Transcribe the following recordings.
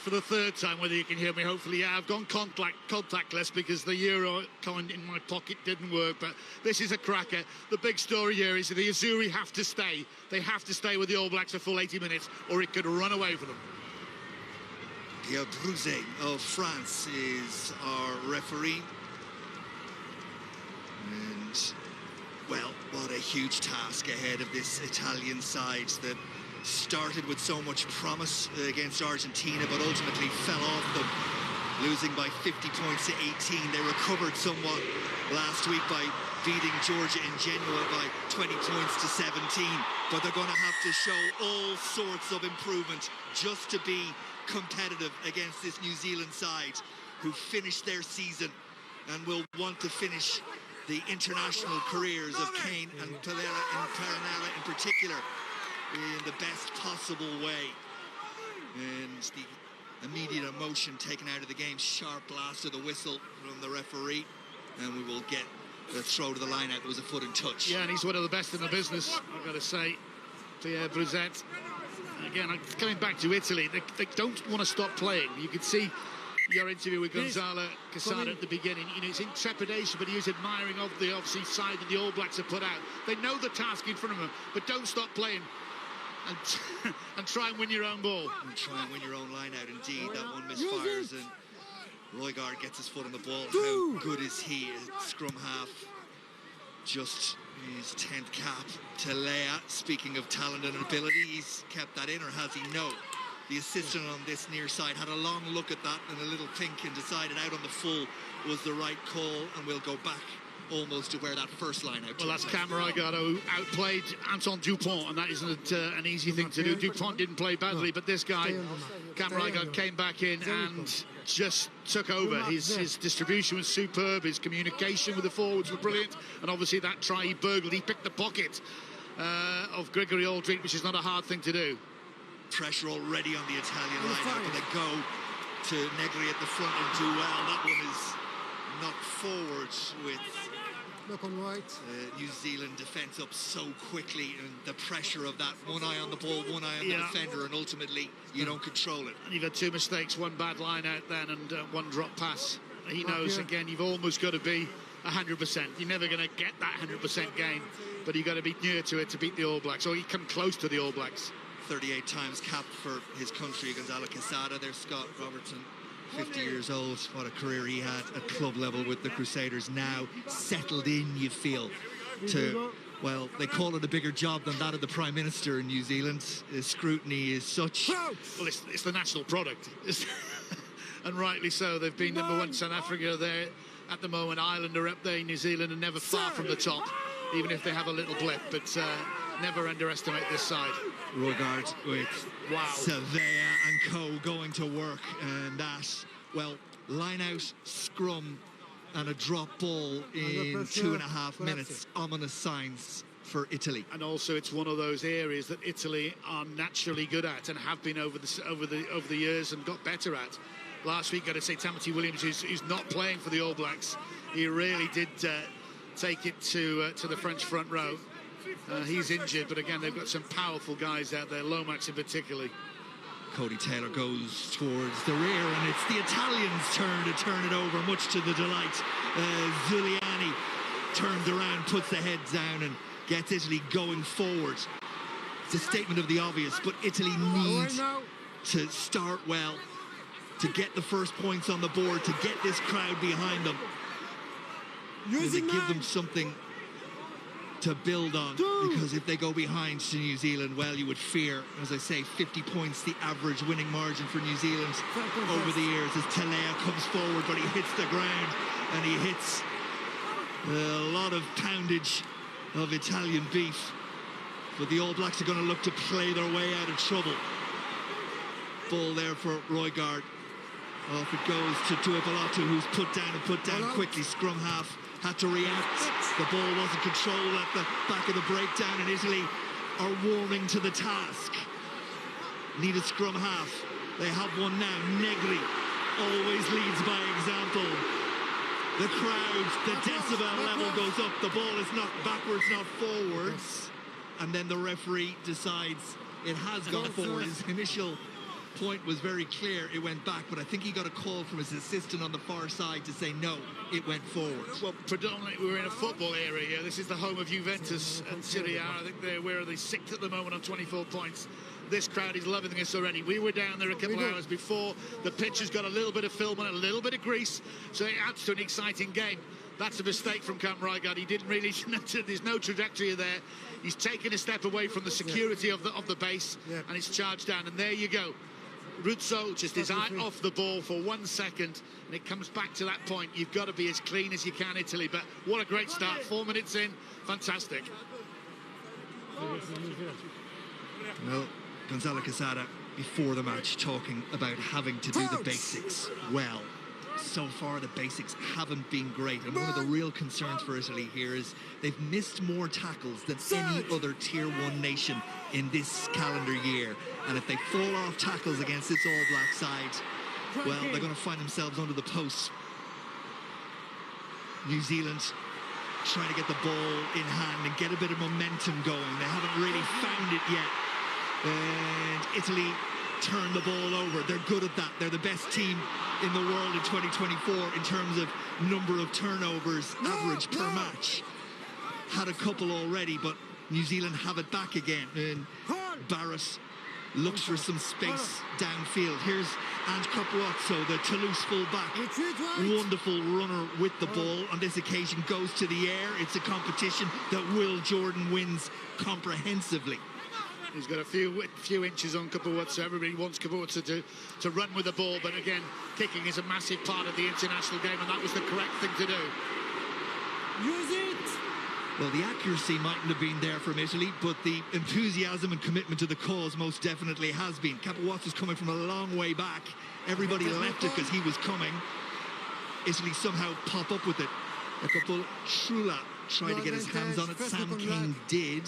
For the third time, whether you can hear me, hopefully, yeah, I've gone contactless because the Euro coin in my pocket didn't work, but this is a cracker. The big story here is that the Azzurri have to stay. They have to stay with the All Blacks a full 80 minutes, or it could run away for them. Pierre Brouzet of France is our referee. And, well, what a huge task ahead of this Italian side that started with so much promise against Argentina, but ultimately fell off them, losing by 50 points to 18. They recovered somewhat last week by beating Georgia in Genoa by 20 points to 17, but they're going to have to show all sorts of improvement just to be competitive against this New Zealand side, who finished their season and will want to finish the international careers of Kane and Perenella in particular in the best possible way. And the immediate emotion taken out of the game, sharp blast of the whistle from the referee, and we will get the throw to the line out. There was a foot in touch. Yeah, and he's one of the best in the business, I've got to say, Pierre Brouzet. Again, coming back to Italy, they don't want to stop playing. You could see your interview with Gonzalo Quesada at the beginning. You know, it's in trepidation, but he was admiring of the obviously side that the All Blacks have put out. They know the task in front of them, but don't stop playing. And try and win your own ball. And try and win your own line out, indeed. That one misfires, and Roygaard gets his foot on the ball. How good is he at scrum half? Just his 10th cap. Talea, speaking of talent and ability, he's kept that in, or has he? No. The assistant on this near side had a long look at that and a little think and decided out on the full was the right call, and we'll go back almost to where that first line out. Well, that's Cam Roygaard who outplayed Anton Dupont, and that isn't an easy thing to do. Dupont didn't play badly, but this guy, Cam Roygaard, came back in and just took over. His distribution was superb, his communication with the forwards was brilliant, and obviously that try he burgled, he picked the pocket of Gregory Aldridge, which is not a hard thing to do. Pressure already on the Italian line, but they go to Negri at the front and do well. That one is knocked forward with New Zealand defence up so quickly, and the pressure of that, one eye on the ball, one eye on the defender, and ultimately you don't control it. And you've had two mistakes, one bad line out then and one drop pass. He knows, again, you've almost got to be 100%. You're never going to get that 100% game, but you've got to be near to it to beat the All Blacks, or you come close to the All Blacks. 38 times capped for his country, Gonzalo Quesada. There's Scott Robertson, 50 years old. What a career he had at club level with the Crusaders. Now settled in, you feel, to, well, they call it a bigger job than that of the Prime Minister in New Zealand. His scrutiny is such. Well, it's the national product. And rightly so. They've been number one South Africa there at the moment. Ireland are up there, New Zealand are never far from the top, even if they have a little blip. But never underestimate this side. Roygaard with Savea and co going to work, and that, well, line out, scrum and a drop ball in 2.5 minutes. Ominous signs for Italy. And also it's one of those areas that Italy are naturally good at and have been over the years and got better at. Last week, got to say, Tamati Williams, who's not playing for the All Blacks, he really did take it to the French front row. He's injured, but again, they've got some powerful guys out there, Lomax in particular. Cody Taylor goes towards the rear, and it's the Italians' turn to turn it over, much to the delight. Giuliani turns around, puts the heads down, and gets Italy going forward. It's a statement of the obvious, but Italy need to start well, to get the first points on the board, to get this crowd behind them, and to give them something to build on, because if they go behind to New Zealand, well, you would fear, as I say, 50 points, the average winning margin for New Zealand over the years, as Talea comes forward, but he hits the ground, and he hits a lot of poundage of Italian beef. But the All Blacks are going to look to play their way out of trouble. Ball there for Roygaard. Off it goes to Tuipulotu, who's put down quickly. Scrum half had to react. The ball wasn't controlled at the back of the breakdown, and Italy are warming to the task. Need a scrum half. They have one now. Negri always leads by example. The crowd, the decibel level goes up. The ball is knocked backwards, not forwards. And then the referee decides it has gone forward. His initial point was very clear. It went back, but I think he got a call from his assistant on the far side to say no, it went forward. Well, predominantly we're in a football era here. This is the home of Juventus and Serie A. I think they're the sixth at the moment on 24 points. This crowd is loving this already. We were down there a couple of hours before. The pitch has got a little bit of film and a little bit of grease, so it adds to an exciting game. That's a mistake from Camp Rijgaard. He didn't really, there's no trajectory there. He's taken a step away from the security of the base, and it's charged down. And there you go. Ruzzo just his eye off the ball for 1 second, and it comes back to that point. You've got to be as clean as you can, Italy. But what a great start. 4 minutes in. Fantastic. Well, Gonzalo Quesada, before the match, talking about having to do the basics well. So far, the basics haven't been great, and one of the real concerns for Italy here is they've missed more tackles than any other Tier 1 nation in this calendar year. And if they fall off tackles against this All Black side, well, they're going to find themselves under the posts. New Zealand trying to get the ball in hand and get a bit of momentum going. They haven't really found it yet. And Italy turn the ball over. They're good at that. They're the best team in the world in 2024 in terms of number of turnovers average per match. Had a couple already, but New Zealand have it back again. And Barrett looks for some space downfield. Here's Ange Capuozzo, the Toulouse full-back. Wonderful runner with the ball. On this occasion, goes to the air. It's a competition that Will Jordan wins comprehensively. He's got a few inches on Capuozzo. Everybody wants Capuozzo to run with the ball, but again, kicking is a massive part of the international game, and that was the correct thing to do. Use it! Well, the accuracy mightn't have been there from Italy, but the enthusiasm and commitment to the cause most definitely has been. Capuozzo's coming from a long way back. Everybody left it because he was coming. Italy somehow pop up with it. Trula tried to get his hands on it. Sam King did,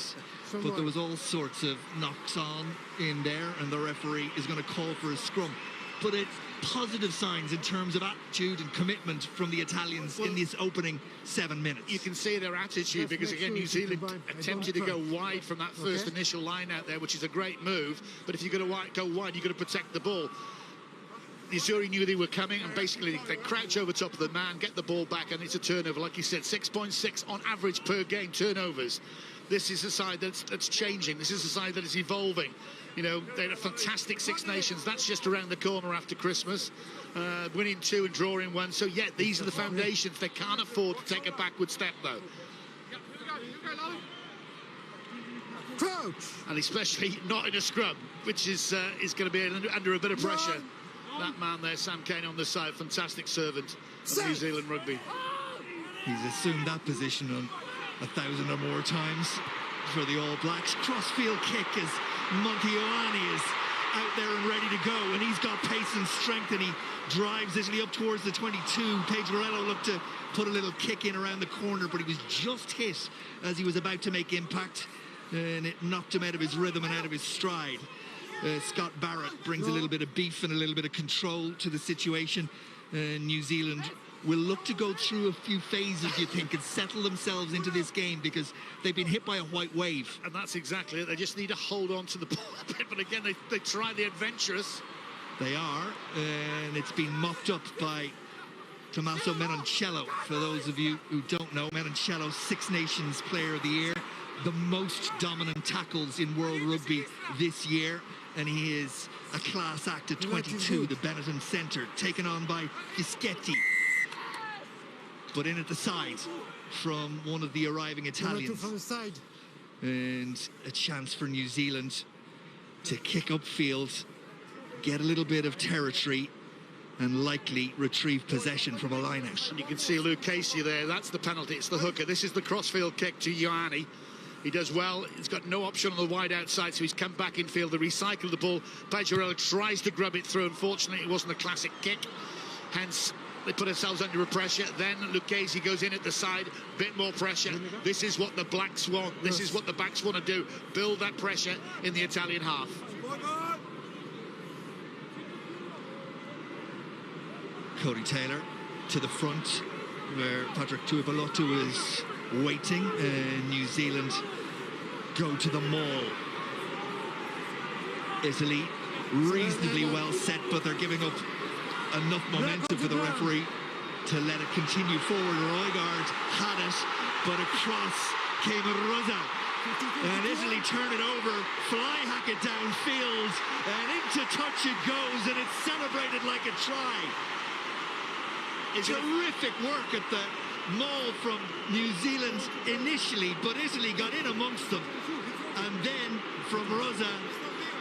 but there was all sorts of knocks on in there, and the referee is going to call for a scrum. But it's positive signs in terms of attitude and commitment from the Italians in this opening 7 minutes. You can see their attitude because, again, New Zealand attempted to go wide from that first initial line out there, which is a great move. But if you're going to go wide, you've got to protect the ball. The Azzurri knew they were coming, and basically they crouch over top of the man, get the ball back, and it's a turnover. Like you said, 6.6 on average per game turnovers. This is a side that's changing. This is a side that is evolving. You know, they're a fantastic Six Nations. That's just around the corner after Christmas. Winning 2 and drawing 1. So, yeah, these are the foundations. They can't afford to take a backward step, though. Crouch. And especially not in a scrum, which is going to be under a bit of pressure. That man there, Sam Cane on the side, fantastic servant of New Zealand rugby. He's assumed that position on 1,000 or more times for the All Blacks. Crossfield kick as Montiolani is out there and ready to go, and he's got pace and strength, and he drives Italy up towards the 22. Pedrorello looked to put a little kick in around the corner, but he was just hit as he was about to make impact, and it knocked him out of his rhythm and out of his stride. Scott Barrett brings a little bit of beef and a little bit of control to the situation. New Zealand will look to go through a few phases, you think, and settle themselves into this game because they've been hit by a white wave. And that's exactly it. They just need to hold on to the ball a bit. But again, they try the adventurous. They are, and it's been mopped up by Tommaso Menoncello. For those of you who don't know, Menoncello, Six Nations Player of the Year, the most dominant tackles in world rugby this year, and he is a class act at 22, the Benetton centre, taken on by Fischetti. But in at the side from one of the arriving Italians. From the side. And a chance for New Zealand to kick upfield, get a little bit of territory, and likely retrieve possession from a line-out. And you can see Luke Casey there. That's the penalty. It's the hooker. This is the crossfield kick to Ioane. He does well. He's got no option on the wide outside, so he's come back in field to recycle the ball. Pedrorello tries to grub it through. Unfortunately, it wasn't a classic kick. Hence, they put themselves under pressure. Then Lucchesi goes in at the side. Bit more pressure. This is what the Blacks want. This is what the Blacks want to do. Build that pressure in the Italian half. Cody Taylor to the front, where Patrick Tuipulotu is waiting, and New Zealand go to the maul. Italy reasonably well set, but they're giving up enough momentum for the referee to let it continue forward. Roigard had it, but across came Rosa. And Italy turn it over, fly hack it downfield, and into touch it goes, and it's celebrated like a try. Terrific work at the maul from New Zealand initially, but Italy got in amongst them. And then from Rosa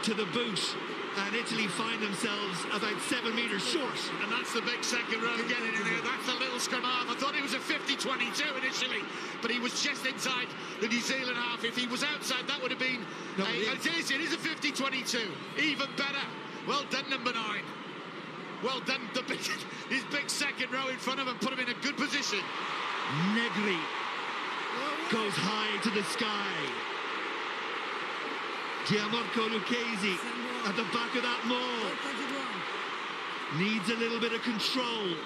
to the boot, and Italy find themselves about 7 metres short. And that's the big second row getting in there. That's a little scrum half. I thought it was a 50-22 initially, but he was just inside the New Zealand half. If he was outside, that would have been... No, it is a 50-22. Even better. Well done, number 9. Well done, his big second row in front of him, put him in a good position. Negri goes high to the sky. Gianmarco Lucchesi at the back of that maul. Needs a little bit of control.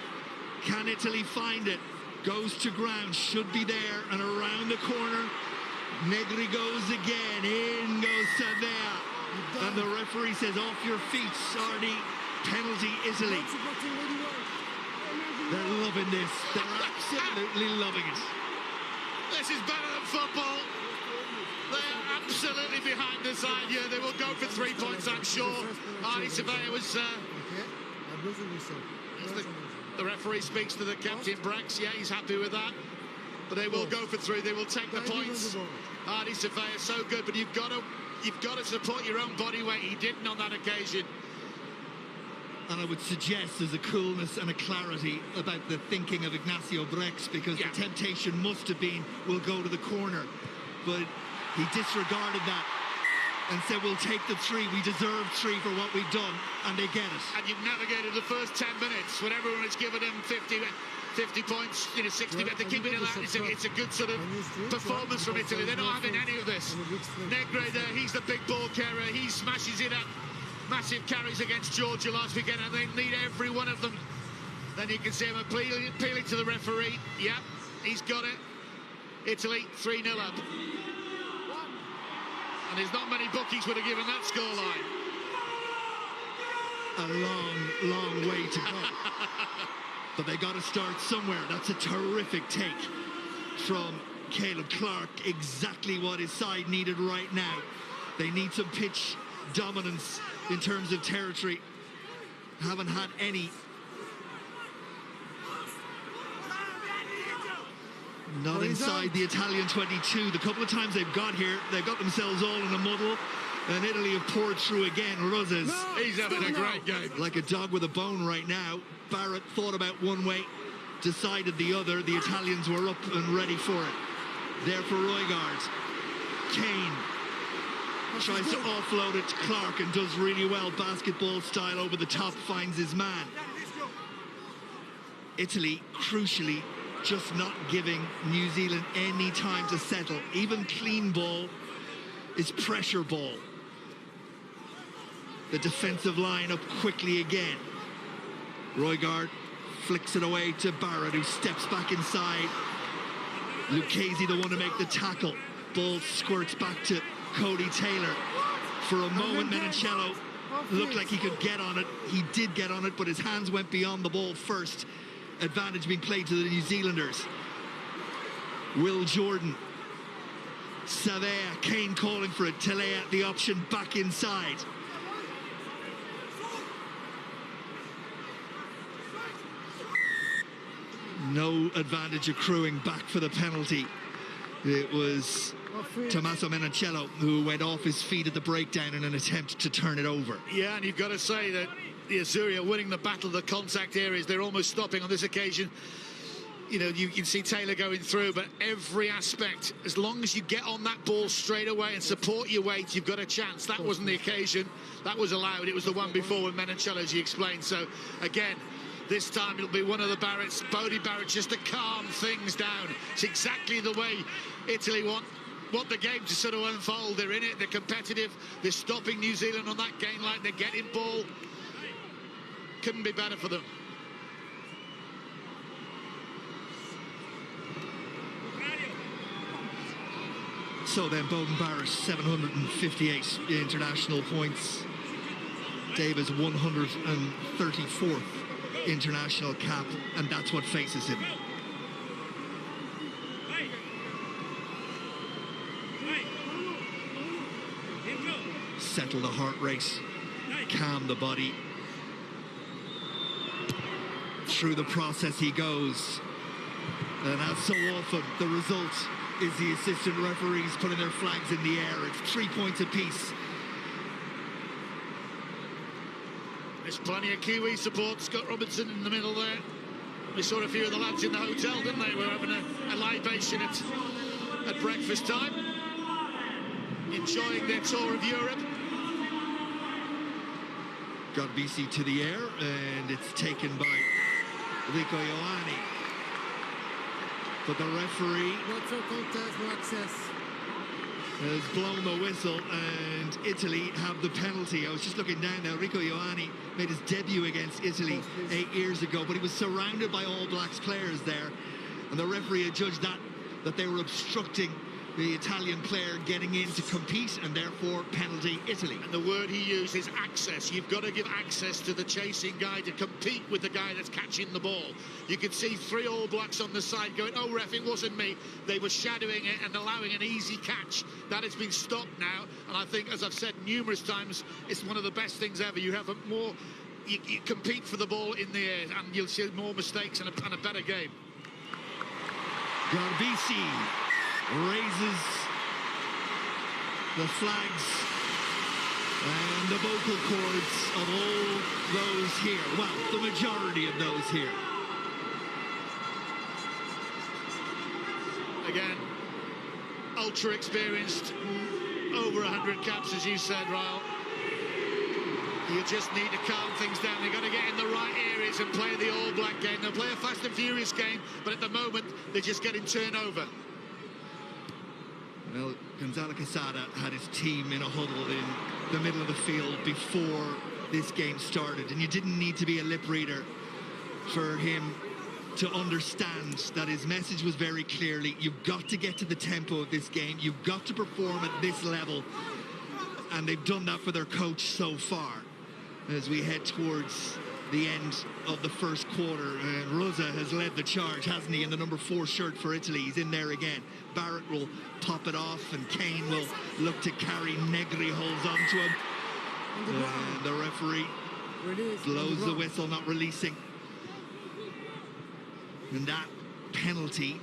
Can Italy find it? Goes to ground, should be there, and around the corner. Negri goes again, in goes Savea. And the referee says, off your feet, Sardi. Penalty, Italy. They're loving this. They're absolutely loving it. This is better than football. They're absolutely behind this idea. They will go for 3 points, I'm sure. Arnie Savea was... the referee speaks to the captain, Brax. Yeah, he's happy with that. But they will go for 3. They will take the points. Arnie Savea, so good, but you've got to support your own body weight. He didn't on that occasion. And I would suggest there's a coolness and a clarity about the thinking of Ignacio Brex, because the temptation must have been, we'll go to the corner. But he disregarded that and said, we'll take the 3. We deserve 3 for what we've done, and they get it. And you've navigated the first 10 minutes when everyone has given them 50 points, 60, but they keep it in that. It's a good sort of performance from Italy. They're not having any of this. Negre there, he's the big ball carrier. He smashes it up. Massive carries against Georgia last weekend, and they need every one of them. Then you can see him appealing to the referee. Yeah, he's got it. Italy 3-0 up. And there's not many bookies would have given that scoreline. A long, long way to go. But they got to start somewhere. That's a terrific take from Caleb Clark. Exactly what his side needed right now. They need some pitch dominance in terms of territory. Haven't had any. Not inside the Italian 22. The couple of times they've got here, they've got themselves all in a muddle, and Italy have poured through again. Rosas, he's having a great game. Like a dog with a bone right now. Barrett thought about one way, decided the other. The Italians were up and ready for it. There for Roigard. Kane tries to offload it to Clark and does really well, basketball style, over the top, finds his man. Italy, crucially, just not giving New Zealand any time to settle. Even clean ball is pressure ball. The defensive line up quickly again. Roigard flicks it away to Barrett, who steps back inside. Lucchesi, the one to make the tackle. Ball squirts back to Cody Taylor. For a moment, Menoncello looked like he could get on it. He did get on it, but his hands went beyond the ball first. Advantage being played to the New Zealanders. Will Jordan. Savea, Kane calling for it. Telea, the option, back inside. No advantage accruing, back for the penalty. It was Tommaso Menoncello who went off his feet at the breakdown in an attempt to turn it over. Yeah, and you've got to say that the Azzurri are winning the battle of the contact areas. They're almost stopping on this occasion. You know, you can see Taylor going through, but every aspect, as long as you get on that ball straight away and support your weight, you've got a chance. That wasn't the occasion. That was allowed. It was the one before with Menoncello, as you explained. So, again, this time it'll be one of the Barretts, Bodie Barrett, just to calm things down. It's exactly the way Italy want the game to sort of unfold. They're in it, they're competitive, they're stopping New Zealand on that gain line, they're getting ball. Couldn't be better for them. So then Beauden Barrett, 758 international points. Davis' 134th international cap, and that's what faces him. Settle the heart rate, calm the body. Through the process he goes, and as so often, the result is the assistant referees putting their flags in the air. It's 3 points apiece. There's plenty of Kiwi support. Scott Robinson in the middle there. We saw a few of the lads in the hotel, didn't they? We were having a libation at breakfast time, enjoying their tour of Europe. Got BC to the air, and it's taken by Rico Ioani. But the referee Not for contest, no access. has blown the whistle, and Italy have the penalty. I was just looking down now. Rico Ioani made his debut against Italy 8 years ago, but he was surrounded by All Blacks players there, and the referee adjudged that they were obstructing the Italian player getting in to compete, and therefore penalty Italy. And the word he used is access. You've got to give access to the chasing guy to compete with the guy that's catching the ball. You could see 3 All Blacks on the side going, "Oh, ref, it wasn't me." They were shadowing it and allowing an easy catch. That has been stopped now, and I think, as I've said numerous times, it's one of the best things ever. You have you compete for the ball in the air, and you'll see more mistakes and a better game. Garbisi raises the flags and the vocal cords of all those here. Well, the majority of those here. Again, ultra experienced, over 100 caps, as you said, Ryle. You just need to calm things down. They've got to get in the right areas and play the All Black game. They'll play a fast and furious game, but at the moment, they're just getting turned over. Well, Gonzalo Quesada had his team in a huddle in the middle of the field before this game started, and you didn't need to be a lip reader for him to understand that his message was very clearly, you've got to get to the tempo of this game, you've got to perform at this level, and they've done that for their coach so far. As we head towards the end of the first quarter, and Rosa has led the charge, hasn't he, in the number 4 shirt for Italy. He's in there again. Barrett will pop it off, and Kane will look to carry. Negri holds on to him, and the referee blows the whistle, not releasing. And that penalty,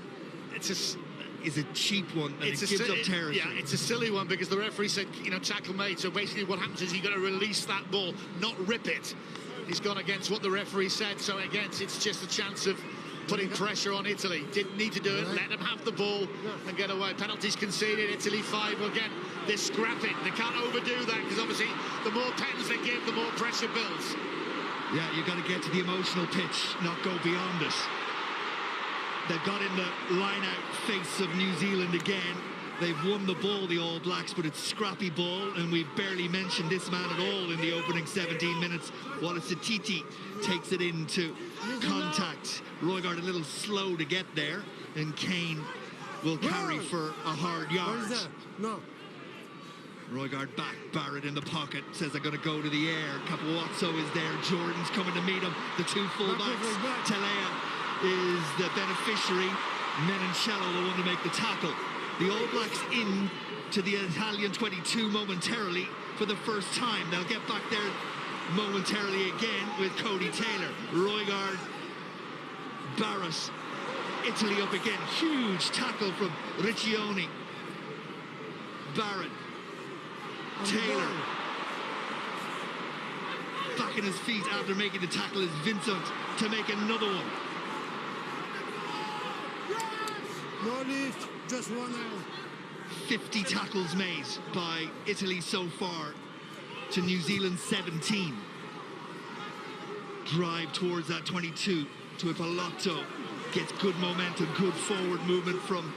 is a cheap one, and it gives up territory. Yeah, it's a silly one, because the referee said, tackle made. So basically what happens is you've got to release that ball, not rip it. He's gone against what the referee said, so again, it's just a chance of putting pressure on Italy. Didn't need to do it, let them have the ball and get away. Penalties conceded, Italy 5. Well, again, they're scrapping. They can't overdo that, because obviously the more pens they give, the more pressure builds. Yeah, you've got to get to the emotional pitch, not go beyond it. They've got in the line-out face of New Zealand again. They've won the ball, the All Blacks, but it's scrappy ball, and we've barely mentioned this man at all in the opening 17 minutes. Wallace Atiti takes it into contact. Roygaard a little slow to get there, and Kane will carry for a hard yard. No. Roygaard back, Barrett in the pocket, says I'm going to go to the air. Capuozzo is there, Jordan's coming to meet him. The 2 fullbacks, Telea is the beneficiary, Menoncello the one to make the tackle. The All Blacks in to the Italian 22 momentarily for the first time. They'll get back there momentarily again with Cody Taylor. Roygaard, Barrett, Italy up again. Huge tackle from Riccioni. Barrett, Taylor. Back in his feet after making the tackle is Vincent to make another one. No lift, just 1 hour. 50 tackles made by Italy so far to New Zealand 17. Drive towards that 22 to Ipalotto. Gets good momentum, good forward movement from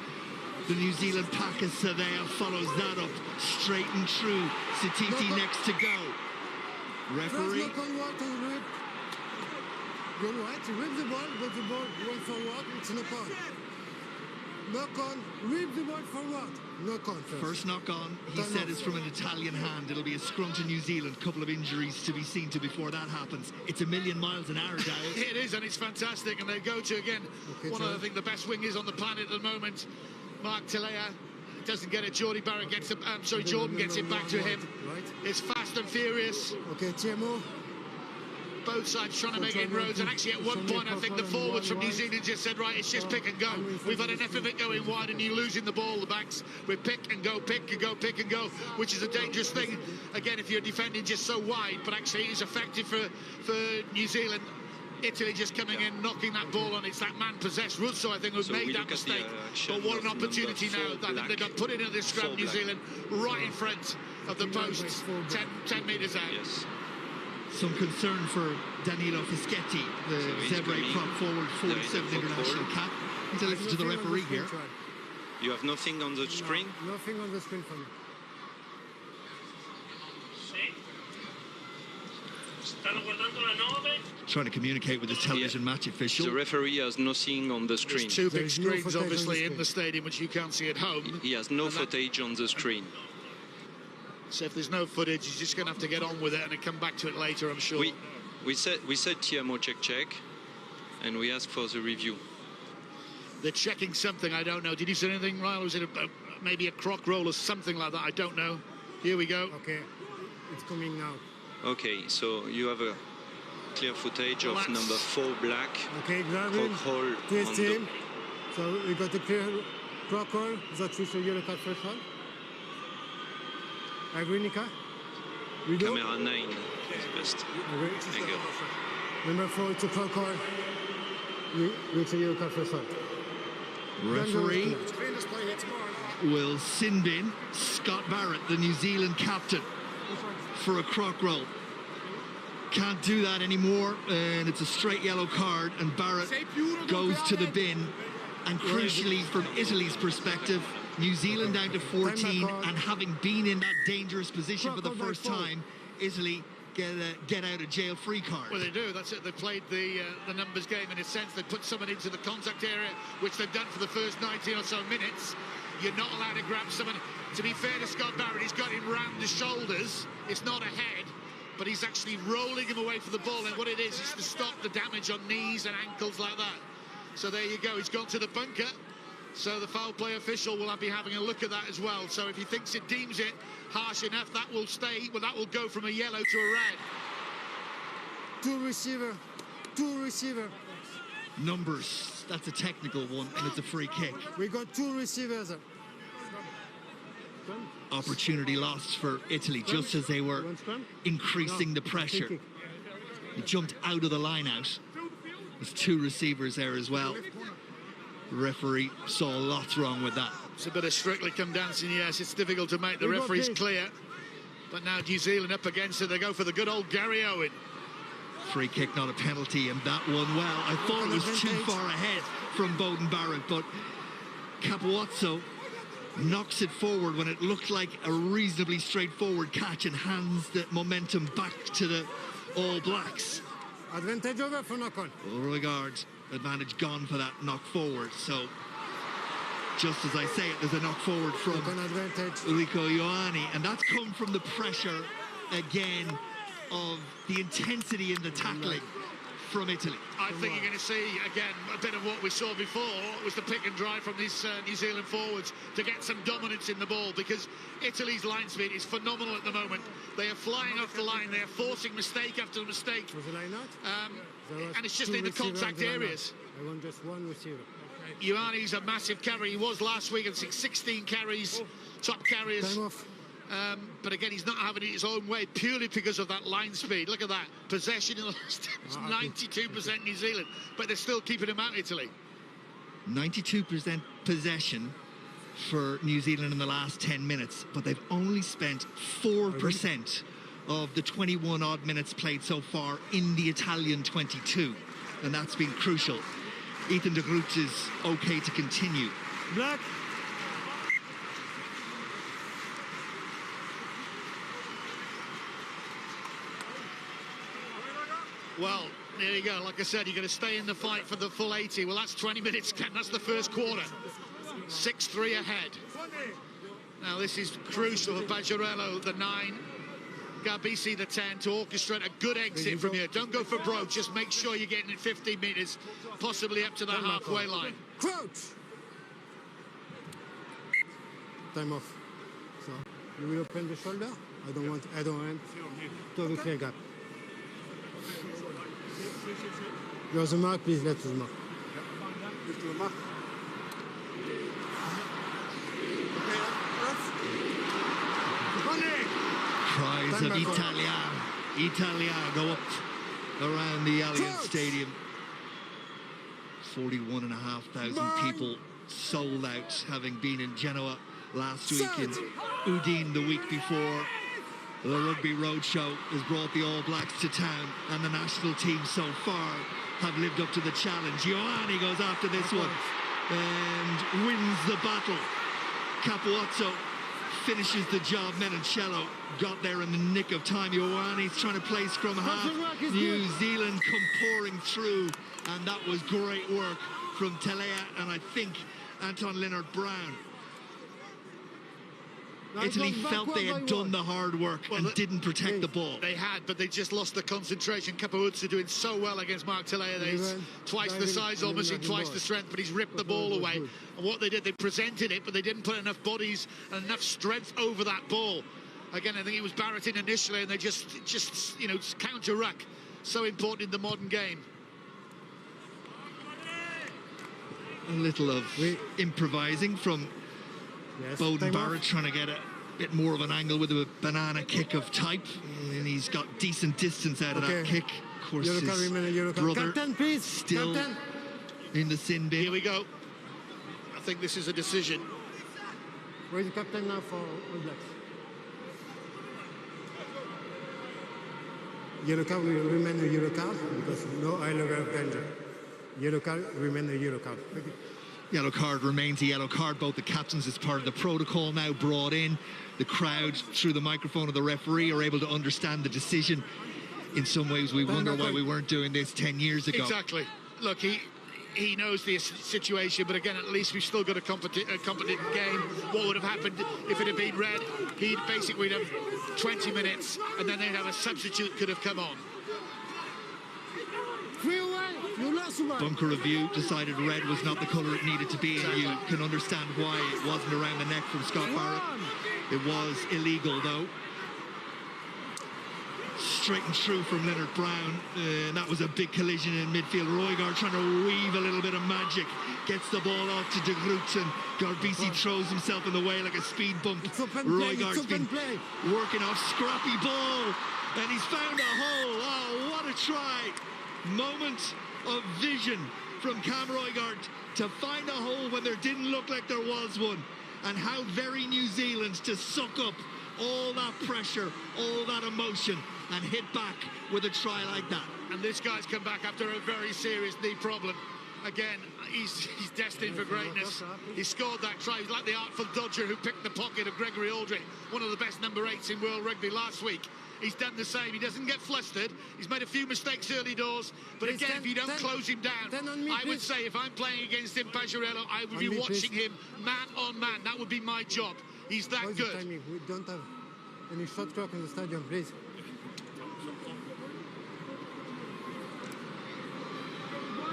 the New Zealand pack as Savea follows that up. Straight and true. Sititi next to go. Referee. Go right, you rip the ball, but the ball went forward, it's no point. knock on, rip the ball forward. Knock on first. First knock on, he Time said, off. is from an Italian hand. It'll be a scrum to New Zealand. Couple of injuries to be seen to before that happens. It's a million miles an hour, Darius. It is, and it's fantastic. And they go to, again, Okay, one John. of, I think, the best wingers on the planet at the moment. Mark Talea doesn't get it. Jordan Barrett gets it. Jordan gets it back to him. Right. It's fast and furious. Okay, Tiemo. Both sides trying to make inroads, and actually at one point I think the forwards from New Zealand just said, right, it's just pick and go. We've had enough of it going wide and you losing the ball, the backs. We pick and go, pick and go, pick and go, which is a dangerous thing, again, if you're defending just so wide, but actually it's effective for New Zealand. Italy just coming in, knocking that ball on. It's that man-possessed Russo, I think, who made that mistake. But what an opportunity now. I think they've got put into this scrum, New Zealand, right in front of the post, 10 metres out. Yes. Some concern for Danilo Fischetti, the he's Zebre coming. prop forward, There is a 47th foul. international cap. Need to listen to the referee here. You have nothing on the screen? Nothing on the screen for me. Trying to communicate with the television match official. The referee has nothing on the screen. There's two big There's no screens, footage on the obviously, in screen. the stadium, which you can't see at home. He has no And that- footage on the screen. So if there's no footage, he's just going to have to get on with it and come back to it later, I'm sure. We said Tiamo check, and we asked for the review. They're checking something, I don't know. Did you say anything, Ryle? Was it maybe a croc roll or something like that? I don't know. Here we go. Okay, it's coming now. Okay, so you have a clear footage Well, of that's- number 4 black. Okay, grab him, Croc roll twist on the- him. So we got a clear croc roll. That will show yellow card first one. Agree, Nika? We go. Camera 9 is best Agree. angle. Number 4, it's a croc roll. It's a yellow card first one. Referee will sin bin Scott Barrett, the New Zealand captain, for a croc roll. Can't do that anymore, and it's a straight yellow card, and Barrett goes to the bin. And crucially, from Italy's perspective, New Zealand down to 14, and having been in that dangerous position for the first time, Italy get out of jail free card. Well, they do. That's it. They played the numbers game in a sense. They put someone into the contact area, which they've done for the first 19 or so minutes. You're not allowed to grab someone. To be fair to Scott Barrett, he's got him round the shoulders. It's not a head, but he's actually rolling him away from the ball. And what it is to stop the damage on knees and ankles like that. So there you go. He's gone to the bunker. So the foul play official will be having a look at that as well. So if he thinks it deems it harsh enough, that will stay. Well, that will go from a yellow to a red. Two receiver. Numbers, that's a technical one, and it's a free kick. We got two receivers. Opportunity lost for Italy, just as they were increasing the pressure. He jumped out of the line out. There's two receivers there as well. The referee saw lots wrong with that. It's a bit of Strictly come dancing, yes. It's difficult to make the We got referees this. clear. But now New Zealand up against it. They go for the good old Gary Owen. Free kick, not a penalty, and that one well. I thought it was too far ahead from Bowden Barrett, but Capuozzo knocks it forward when it looked like a reasonably straightforward catch and hands the momentum back to the All Blacks. Advantage over for knock-on. Regard, advantage gone for that knock forward. So, just as I say it, there's a knock forward from Knock-on advantage. Rico Ioane, and that's come from the pressure again of the intensity in the tackling from Italy. I think you're going to see, again, a bit of what we saw before was the pick and drive from these New Zealand forwards to get some dominance in the ball, because Italy's line speed is phenomenal at the moment. They are flying off the line. They are forcing mistake after mistake. Was the line out? And it's just in the contact areas. I want just one receiver. Ioane's a massive carry. He was last week at 16 carries, top carriers. Time off. But again, he's not having it his own way purely because of that line speed. Look at that. Possession in the last 92% New Zealand, but they're still keeping him out, Italy. 92% possession for New Zealand in the last 10 minutes, but they've only spent 4% of the 21 odd minutes played so far in the Italian 22, and that's been crucial. Ethan de Groot is okay to continue. Black. Well, there you go. Like I said, you're going to stay in the fight for the full 80. Well, that's 20 minutes, Ken. That's the first quarter. 6-3 ahead. Now this is crucial for Pajorello, the 9, Garbisi, the 10, to orchestrate a good exit from here. Don't go for broke, just make sure you're getting it 15 metres, possibly up to the halfway line. Crouch! Time off. So, you will open the shoulder? I don't want to have a clear gap. You're the mark, please let the mark. Cries of Italia go up around the Allianz Stadium. 41,500 people sold out, having been in Genoa last week, in Udine the week before. The Rugby Roadshow has brought the All Blacks to town, and the national team so far have lived up to the challenge. Ioane goes after this one and wins the battle. Capuozzo finishes the job. Menoncello got there in the nick of time. Ioane's trying to play scrum half. New Zealand come pouring through, and that was great work from Telea and I think Anton Leonard-Brown. Italy felt they had done the hard work and didn't protect the ball. They had, but they just lost the concentration. Capuozzo doing so well against Mark Telea. He's twice the size, almost twice the strength, but he's ripped the ball away. And what they did, they presented it, but they didn't put enough bodies and enough strength over that ball. Again, I think it was Barrett in initially, and they just you know, counter-ruck. So important in the modern game. A little of improvising from Beauden Barrett, trying to get a bit more of an angle with a banana kick of type, and he's got decent distance out of that kick. Of course, his brother still in the sin bin. Here we go. I think this is a decision. Where's the captain now for All Blacks? Yellow card will remain a yellow card because no high level of danger. Yellow card remains a yellow card. Yellow card remains a yellow card. Both the captains, as part of the protocol, now brought in. The crowd, through the microphone of the referee, are able to understand the decision. In some ways, we wonder why we weren't doing this 10 years ago. Exactly. Look, he knows the situation, but again, at least we've still got a competent game. What would have happened if it had been red? He'd basically have 20 minutes, and then they'd have a substitute could have come on. Bunker Review decided red was not the colour it needed to be, and you can understand why it wasn't around the neck from Scott Barrett. It was illegal, though. Straight and true from Leonard-Brown, and that was a big collision in midfield. Roygaard trying to weave a little bit of magic, gets the ball off to De Groot, and Garbisi throws himself in the way like a speed bump. Roygaard's been working off scrappy ball, and he's found a hole. Oh, what a try! Moment of vision from Cam Roygaard to find a hole when there didn't look like there was one, and how very New Zealand to suck up all that pressure, all that emotion, and hit back with a try like that. And this guy's come back after a very serious knee problem. Again, he's destined for greatness. He scored that try. He's like the artful dodger who picked the pocket of Gregory Aldrich, one of the best number 8s in world rugby last week. He's done the same. He doesn't get flustered. He's made a few mistakes early doors, but again, if you don't close him down, I would say if I'm playing against him, Pajorello, I would be watching him man on man. That would be my job. He's that good. We don't have any shot clock in the stadium, please.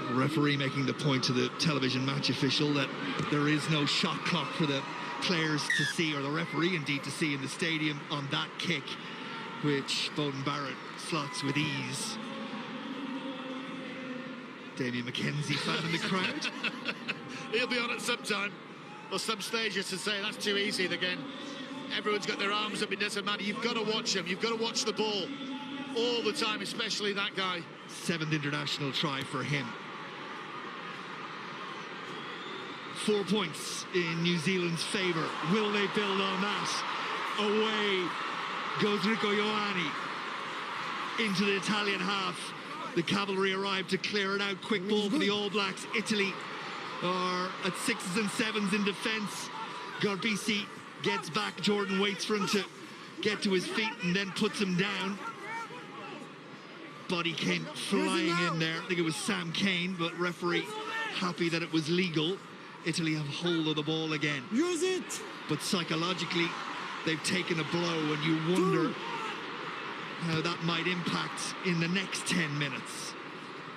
The referee making the point to the television match official that there is no shot clock for the players to see, or the referee indeed to see, in the stadium on that kick, which Beauden Barrett slots with ease. Damien McKenzie fan in the crowd. He'll be on at some time, or some stage, just to say that's too easy again. Everyone's got their arms up, it doesn't matter. You've got to watch him. You've got to watch the ball all the time, especially that guy. 7th international try for him. 4 points in New Zealand's favour. Will they build on that? Away goes Rico Ioane into the Italian half. The cavalry arrived to clear it out. Quick ball for the All Blacks. Italy are at 6s and 7s in defence. Garbisi gets back. Jordan waits for him to get to his feet and then puts him down. Body came flying in there. I think it was Sam Kane, but referee happy that it was legal. Italy have hold of the ball again. Use it. But psychologically, they've taken a blow, and you wonder how that might impact in the next 10 minutes.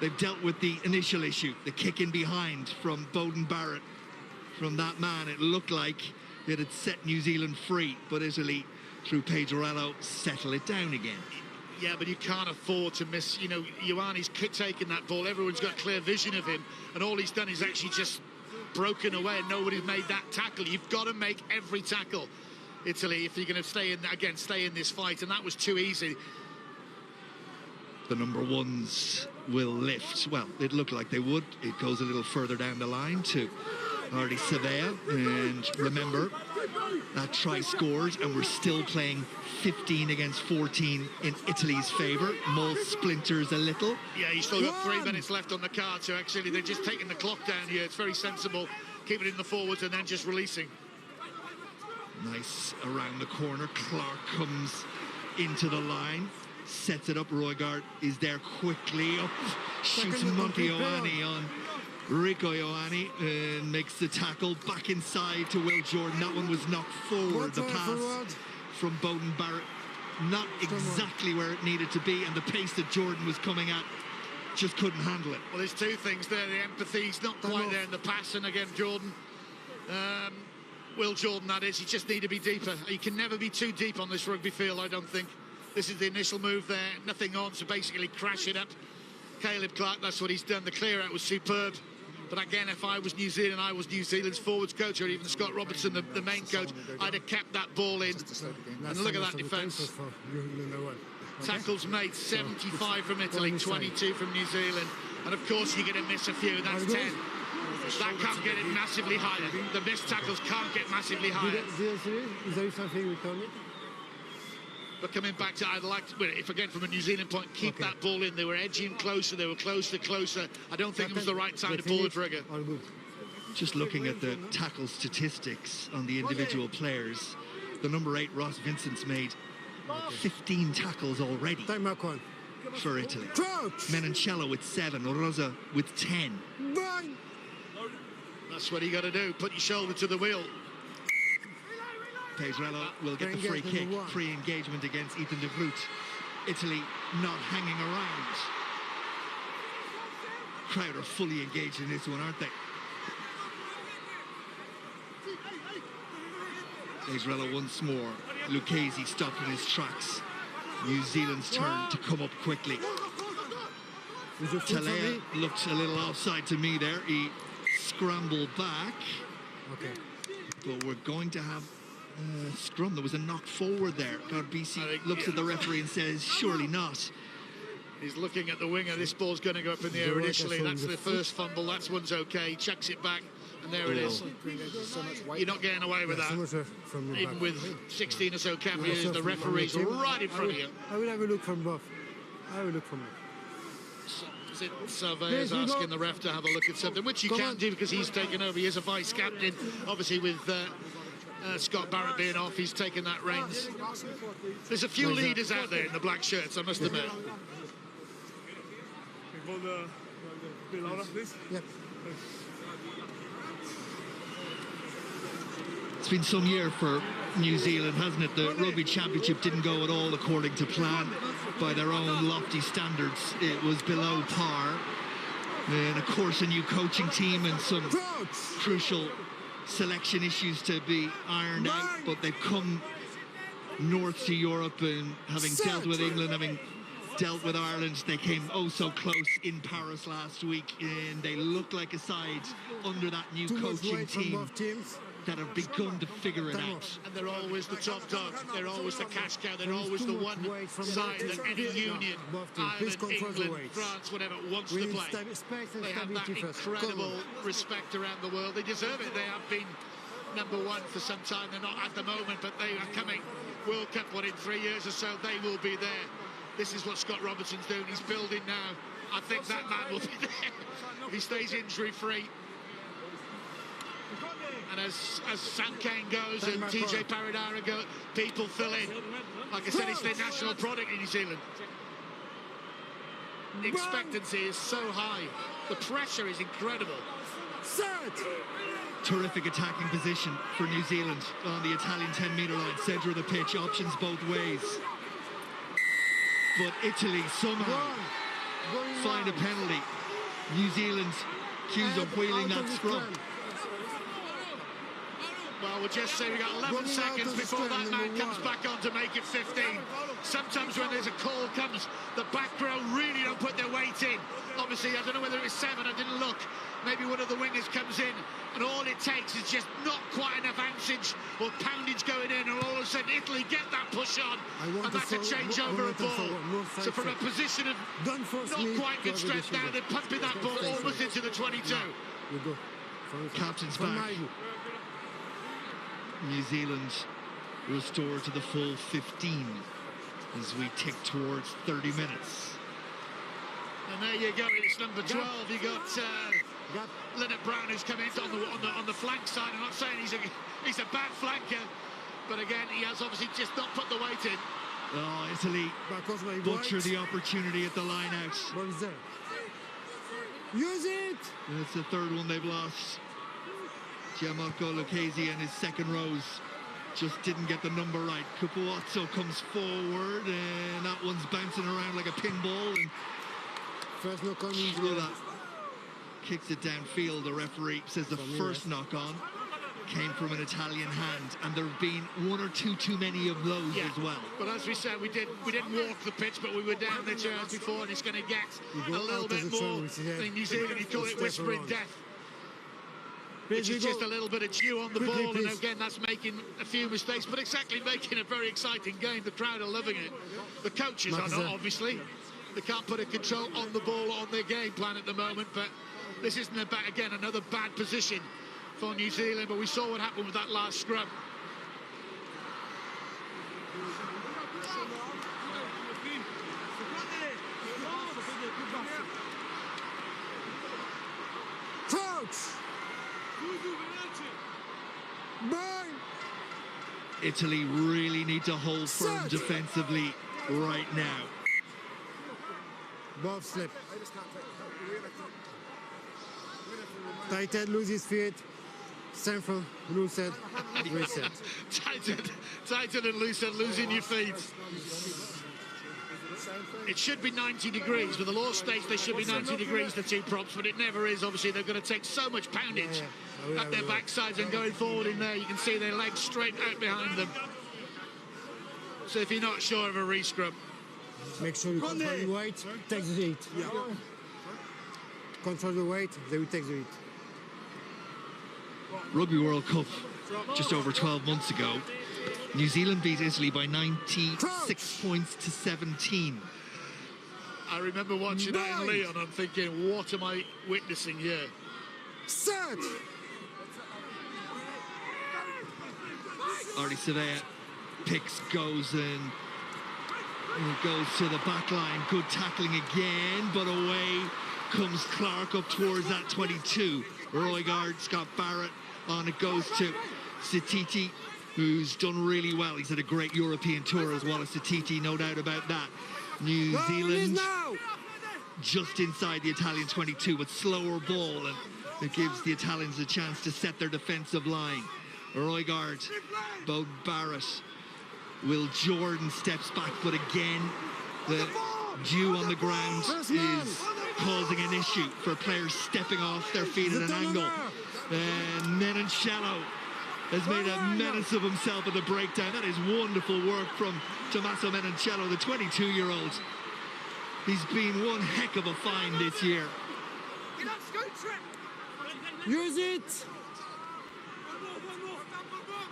They've dealt with the initial issue, the kick in behind from Beauden Barrett. From that man, it looked like it had set New Zealand free, but Italy, through Pedrello, settle it down again. Yeah, but you can't afford to miss. You know, Ioanni's taking that ball. Everyone's got clear vision of him, and all he's done is actually just broken away, and nobody's made that tackle. You've got to make every tackle, Italy, if you're going to stay in this fight, and that was too easy. The number ones will lift. Well, it looked like they would. It goes a little further down the line to Ardi Savea, and remember, that try scores, and we're still playing 15 against 14 in Italy's favour. Mull splinters a little. Yeah, you still got 3 minutes left on the card, so actually they're just taking the clock down here. It's very sensible, keep it in the forwards and then just releasing. Nice around the corner. Clark comes into the line, sets it up. Roygaard is there quickly up, shoots Monty Ioanni on Rico Ioanni, and makes the tackle back inside to Will Jordan. That one was knocked forward. The pass from Beauden Barrett, not exactly where it needed to be, and the pace that Jordan was coming at just couldn't handle it. Well, there's two things there. The empathy's not quite there in the pass, and again, Jordan, Will Jordan, that is, you just need to be deeper. You can never be too deep on this rugby field, I don't think. This is the initial move there, nothing on, so basically crash it up. Caleb Clark, that's what he's done. The clear out was superb. But again, if I was New Zealand, I was New Zealand's forwards coach, or even Scott Robertson, the main coach, I'd have kept that ball in. And look at that defence. Tackles made, 75 from Italy, 22 from New Zealand. And of course, you're going to miss a few, that's 10. That can't get it massively higher. The missed tackles can't get massively higher. Is there something we told me? But coming back to, I'd like to, if again from a New Zealand point, keep that ball in. They were edging closer, they were closer. I don't think it was the right time to pull the trigger. Just looking at the tackle statistics on the individual players, the number 8, Ross Vincent's made 15 tackles already for Italy. Menoncello with 7, Rosa with 10. That's what you got to do, put your shoulder to the wheel. Pedrello will get the free kick, free engagement against Ethan de Vroet. Italy not hanging around. Crowd are fully engaged in this one, aren't they? Pedrello once more. Lucchesi stopped in his tracks. New Zealand's turn to come up quickly. Talea looked a little offside to me there. He scrambled back. But we're going to have scrum. There was a knock forward there. Garbisi looks at the referee and says, surely not. He's looking at the winger. This ball's going to go up in the air initially. That's the first fumble. That one's okay. He chucks it back, and there it is. You're not getting away with that. Even with 16 or so cameras, the referee's right in front of you. I will have a look from both. Surveyor's asking the ref to have a look at something, which you can do because he's taken over. He is a vice captain, obviously with Scott Barrett being off. He's taken that reins. There's a few leaders out there in the black shirts, I must admit. It's been some year for New Zealand, hasn't it? The Rugby Championship didn't go at all according to plan. By their own lofty standards, it was below par. And of course, a new coaching team and some crucial selection issues to be ironed out, but they've come north to Europe, and having dealt with England, having dealt with Ireland, they came oh so close in Paris last week, and they look like a side under that new coaching team that have begun to figure it out. And they're always the top dog, they're always the cash cow, they're always the one side that any union, Ireland, England, France, whatever, wants to play. They have that incredible respect around the world. They deserve it. They have been number one for some time. They're not at the moment, but they are coming. World Cup, what, in 3 years or so, they will be there. This is what Scott Robertson's doing. He's building now. I think that man will be there if he stays injury-free. And as Sam Kane goes and TJ Paradara go, people fill in. Like I said, it's their national product in New Zealand. expectancy is so high. The pressure is incredible. Set! Terrific attacking position for New Zealand on the Italian 10-metre line, centre of the pitch, options both ways. But Italy somehow find a penalty. New Zealand accused of wheeling that scrum. Well, we'll just say we got 11 seconds before that man comes back on to make it 15. Sometimes when there's a call comes, the back row really don't put their weight in. Obviously, I don't know whether it was 7, I didn't look. Maybe one of the wingers comes in, and all it takes is just not quite enough ounceage or poundage going in, and all of a sudden Italy get that push on, and that's a change over a ball. So from a position of not quite good strength now, they're pumping that ball almost into the 22. Captain's back. New Zealand restored to the full 15 as we tick towards 30 minutes. And there you go, it's number 12. You got Leonard Brown, who's come in on the flank side. I'm not saying he's a bad flanker, but again, he has obviously just not put the weight in. Oh, Italy butcher the opportunity at the line out. What is that? Use it! That's the third one they've lost. Gianmarco Lucchesi and his second rows just didn't get the number right. Cupuazzo comes forward, and that one's bouncing around like a pinball. And first knock on that kicks it downfield. The referee says the first knock on came from an Italian hand, and there have been one or two too many of those as well. But as we said, we didn't walk the pitch, but we were down the chairs before, and it's going to get a little bit more in New Zealand. You call it whispering death, which is just a little bit of chew on the ball, and again, that's making a few mistakes, but exactly making a very exciting game. The crowd are loving it. The coaches are not, obviously. They can't put a control on the ball on their game plan at the moment, but this isn't again another bad position for New Zealand, but we saw what happened with that last scrum. Italy really need to hold firm defensively right now. Bob slip. Tight head, lose his feet. Same from loose head, reset. Tight head and loose head, losing your feet. It should be 90 degrees. With the law states they should be 90 degrees, the two props, but it never is. Obviously, they're going to take so much poundage at their backsides and going forward in there. You can see their legs straight out behind them. So if you're not sure of a re-scrum, make sure you control the weight, take the heat. Control the weight, they will take the heat. Rugby World Cup just over 12 months ago. New Zealand beat Italy by 96 points to 17. I remember watching that in Leon. I'm thinking, what am I witnessing here? Set! Artie Savea picks, goes and goes to the back line. Good tackling again, but away comes Clark up towards that 22. Roygaard, Scott Barrett, on it goes to Sititi, who's done really well. He's had a great European tour as well as Sititi, no doubt about that. New Zealand just inside the Italian 22 with slower ball, and it gives the Italians a chance to set their defensive line. Roygaard, Bo Barrett, Will Jordan steps back, but again, the dew on the ground is causing an issue for players stepping off their feet at an angle. And Menoncello has made a menace of himself at the breakdown. That is wonderful work from Tommaso Menoncello, the 22-year-old. He's been one heck of a find this year. Use it!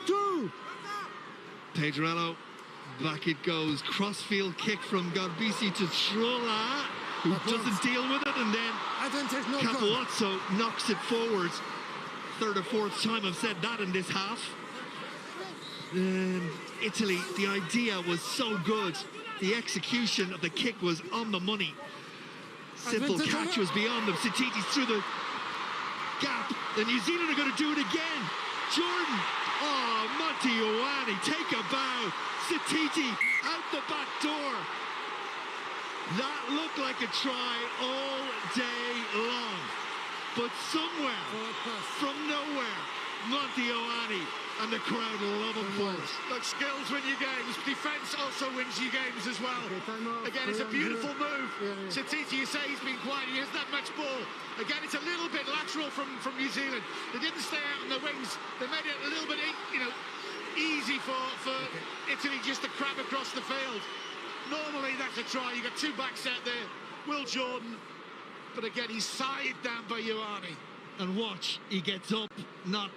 2! Pedrello, back it goes. Crossfield kick from Garbisi to Trolla, who doesn't deal with it, and then Capuazzo knocks it forward. Third or fourth time I've said that in this half. And Italy, the idea was so good. The execution of the kick was on the money. Simple catch was beyond them. Sititi's through the gap. The New Zealand are going to do it again. Jordan. Oh, Monty Ioane, take a bow. Sititi out the back door. That looked like a try all day long. But somewhere, from nowhere, Ioanni and the crowd love him for it. Look, skills win you games. Defence also wins you games as well. Again, it's a beautiful move. Satiti, you say he's been quiet. He has that much ball. Again, it's a little bit lateral from New Zealand. They didn't stay out on the wings. They made it a little bit, easy for Italy just to crab across the field. Normally, that's a try. You got two backs out there. Will Jordan. But again, he's sided down by Ioanni. And watch, he gets up, not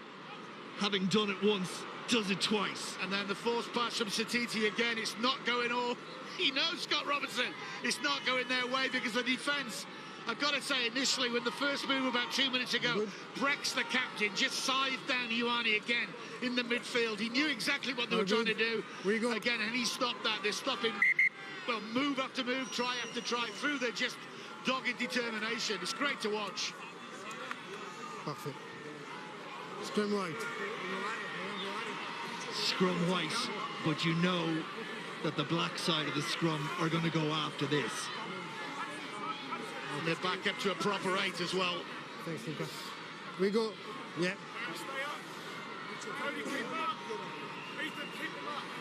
having done it once, does it twice. And then the forced pass from Satiti again. It's not going all. He knows Scott Robertson. It's not going their way because the defence. I've got to say, initially, when the first move about 2 minutes ago, Brex, the captain, just scythed down Ioanni again in the midfield. He knew exactly what they were trying to do. Again, and he stopped that. They're stopping, well, move after move, try after try, through their just dogged determination. It's great to watch. Perfect. Scrum white. Scrum white, but you know that the black side of the scrum are going to go after this. And they're back up to a proper 8 as well. Thanks, Lucas. We go. Yeah.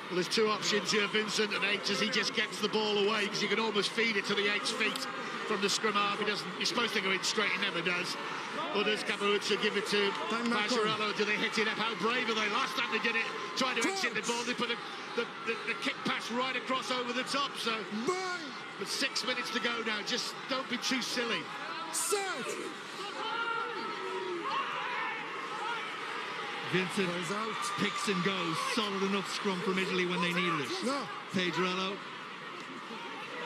Well, there's two options here, Vincent, at 8 as he just gets the ball away, because you can almost feed it to the 8's feet from the scrum half. He doesn't. He's supposed to go in straight, he never does. Others, Caparuzza give it to Pajarello. Do they hit it up? How brave are they? Last time they did it, tried to exit the ball, they put the kick pass right across over the top. So, but 6 minutes to go now. Just don't be too silly. Vincent picks and goes. Solid enough scrum from Italy when they needed it. No. Pajarello.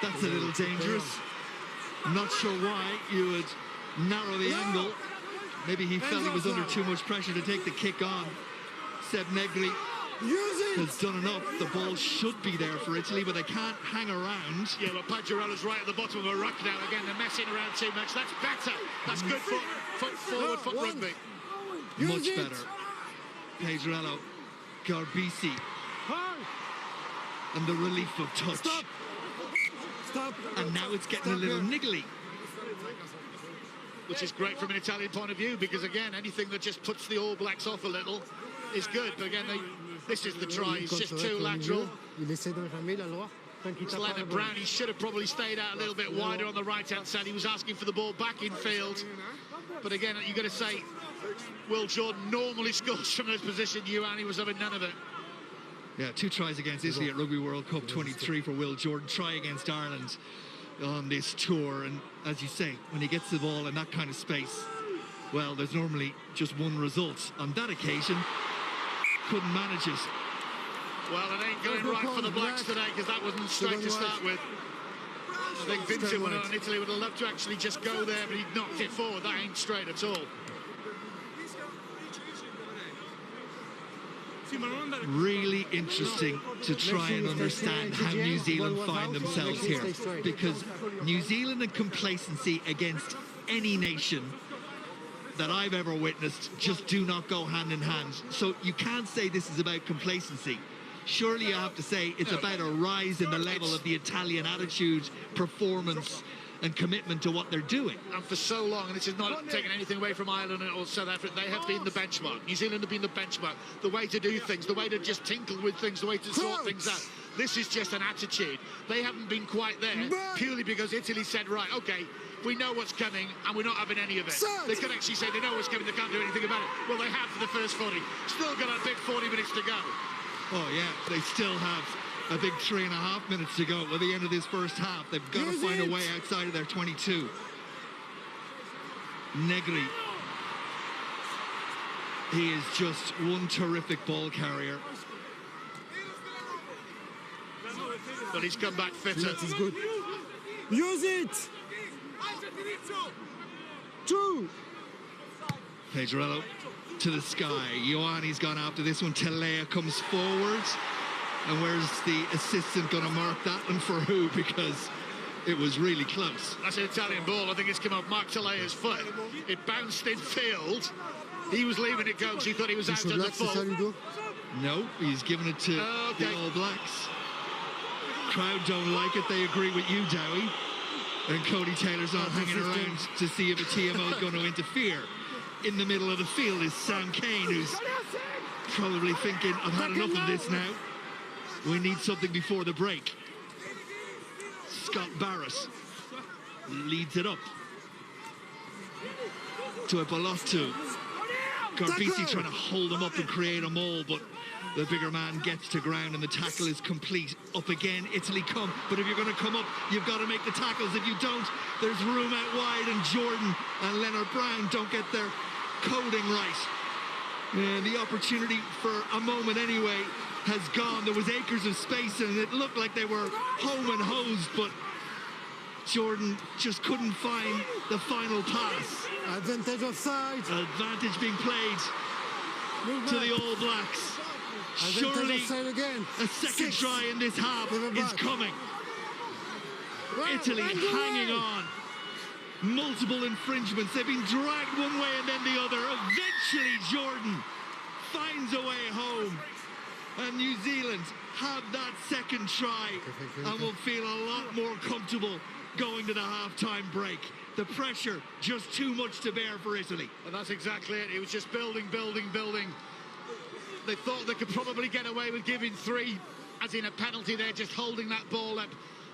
That's a little dangerous. I'm not sure why you would narrow the angle. Maybe he felt he was under too much pressure to take the kick on. Seb Negri has done enough. The ball should be there for Italy, but they can't hang around. Yeah, but Pajarello's right at the bottom of a ruck now. Again, they're messing around too much. That's better. That's good forward foot rugby. Much better. Pajarello, Garbisi, and the relief of touch. Stop. And now it's getting a little niggly. Which is great from an Italian point of view, because again, anything that just puts the All Blacks off a little is good. But again, this is the try. It's just too lateral. It's Leonard Brown. He should have probably stayed out a little bit wider on the right-hand side. He was asking for the ball back in field. But again, you've got to say, Will Jordan normally scores from this position. Ioanni was having none of it. Yeah, 2 tries against Italy at Rugby World Cup 23 for Will Jordan. Try against Ireland on this tour. And as you say, when he gets the ball in that kind of space, well, there's normally just one result. On that occasion, couldn't manage it. Well, it ain't going right for the Blacks today, because that wasn't straight to start with. I think Vincent went on. Italy would have loved to actually just go there, but he knocked it forward. That ain't straight at all. Really interesting to try and understand how New Zealand find themselves here, because New Zealand and complacency against any nation that I've ever witnessed just do not go hand in hand. So you can't say this is about complacency. Surely you have to say it's about a rise in the level of the Italian attitude, performance and commitment to what they're doing. And for so long, and this is not taking anything away from Ireland or South Africa, they have been the benchmark. New Zealand have been the benchmark. The way to do things, the way to just tinkle with things, the way to sort things out. This is just an attitude. They haven't been quite there, purely because Italy said, right, okay, we know what's coming and we're not having any of it. They could actually say they know what's coming, they can't do anything about it. Well, they have for the first 40. Still got a big 40 minutes to go. Oh, yeah, they still have a big 3.5 minutes to go at the end of this first half. They've got to find a way outside of their 22. Negri. He is just one terrific ball carrier. But he's come back fitter. That is good. Use it! 2. Pajarello to the sky. Ioanni's gone after this one. Telea comes forward. And where's the assistant going to mark that one for who? Because it was really close. That's an Italian ball. I think it's come off Mark Telea's foot. It bounced in field. He was leaving it go because he thought he was out on the full. No, he's giving it to the All Blacks. Crowd don't like it. They agree with you, Dowie. And Cody Taylor's not hanging around to see if a TMO is going to interfere. In the middle of the field is Sam Kane, who's probably thinking, I've had enough of this now. We need something before the break. Scott Barrett leads it up to a Bolostu. Garbisi trying to hold him up and create a maul, but the bigger man gets to ground and the tackle is complete. Up again, Italy come, but if you're going to come up, you've got to make the tackles. If you don't, there's room out wide, and Jordan and Leonard Brown don't get their coding right. And the opportunity for a moment anyway has gone. There was acres of space and it looked like they were home and hosed, but Jordan just couldn't find the final pass. Advantage offside. Advantage being played to the All Blacks. Surely again. a second try in this half is coming. Italy hanging on. Multiple infringements. They've been dragged one way and then the other. Eventually Jordan finds a way home. And New Zealand have that second try and will feel a lot more comfortable going to the half-time break. The pressure just too much to bear for Italy. And that's exactly it. It was just building. They thought they could probably get away with giving 3, as in a penalty there, just holding that ball up.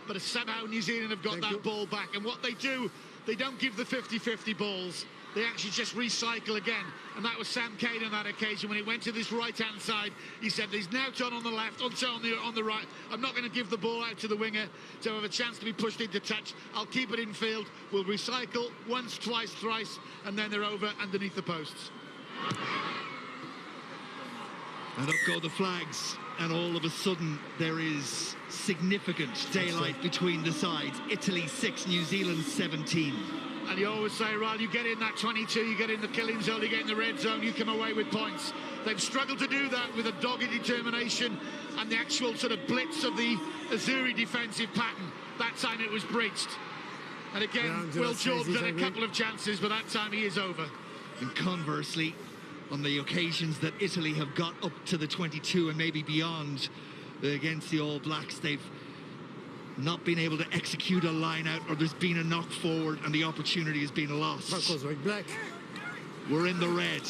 But somehow New Zealand have got that ball back. And what they do, they don't give the 50-50 balls. They actually just recycle again. And that was Sam Kane on that occasion when he went to this right-hand side. He said, he's now turned on the left, on the right. I'm not going to give the ball out to the winger to have a chance to be pushed into touch. I'll keep it in field. We'll recycle once, twice, thrice, and then they're over underneath the posts. And up go the flags, and all of a sudden there is significant daylight between the sides. Italy 6, New Zealand 17. And you always say, Ryle, you get in that 22, you get in the killing zone, you get in the red zone, you come away with points. They've struggled to do that with a dogged determination and the actual sort of blitz of the Azzurri defensive pattern. That time it was breached. And again, Will Jordan's had a couple of chances, but that time he is over. And conversely, on the occasions that Italy have got up to the 22 and maybe beyond against the All Blacks, they've not been able to execute a line out, or there's been a knock forward and the opportunity has been lost. Black. We're in the red.